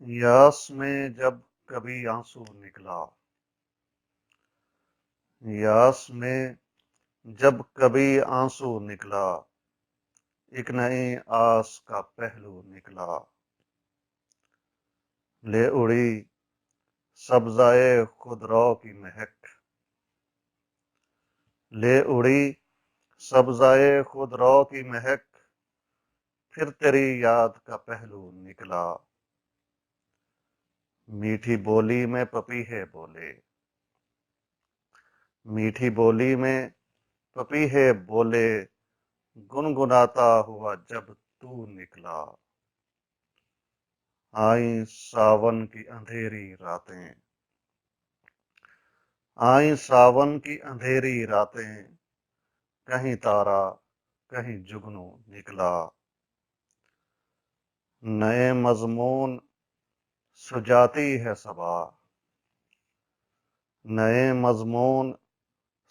یاس میں جب کبھی آنسو نکلا، یاس میں جب کبھی آنسو نکلا، ایک نئی آس کا پہلو نکلا، لے اڑی سبزائے خودرو کی مہک، لے اڑی سبزائے خودرو کی مہک، پھر تیری یاد کا پہلو نکلا، میٹھی بولی میں پپیہے بولے، میٹھی بولی میں پپیہے بولے، گنگناتا ہوا جب تو نکلا، آئیں ساون کی اندھیری راتیں، آئیں ساون کی اندھیری راتیں، کہیں تارا کہیں جگنو نکلا، نئے مضمون سجاتی ہے صبا، نئے مضمون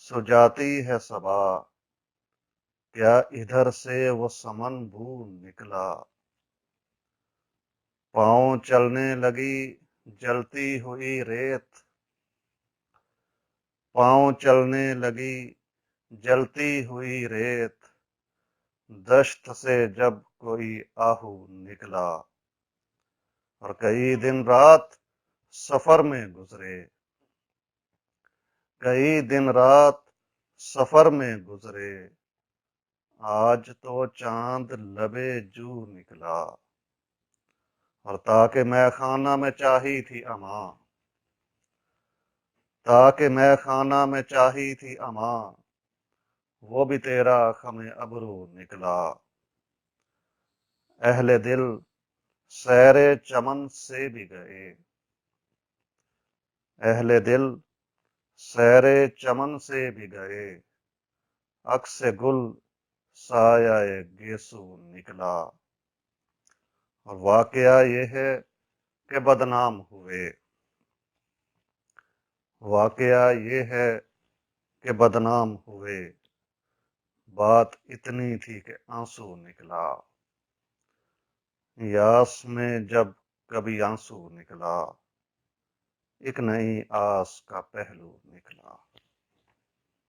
سجاتی ہے صبا، کیا ادھر سے وہ سمن بھول نکلا، پاؤں چلنے لگی جلتی ہوئی ریت، پاؤں چلنے لگی جلتی ہوئی ریت، دشت سے جب کوئی آہو نکلا، اور کئی دن رات سفر میں گزرے، کئی دن رات سفر میں گزرے، آج تو چاند لبے جو نکلا، اور تاکہ میں خانہ میں چاہی تھی اماں، تاکہ میں خانہ میں چاہی تھی اماں، وہ بھی تیرا خم ابرو نکلا، اہل دل سیر چمن سے بھی گئے، اہل دل سیر چمن سے بھی گئے، عکس گل سایہ گیسو نکلا، اور واقعہ یہ ہے کہ بدنام ہوئے، واقعہ یہ ہے کہ بدنام ہوئے، بات اتنی تھی کہ آنسو نکلا، یاس میں جب کبھی آنسو نکلا، ایک نئی آس کا پہلو نکلا۔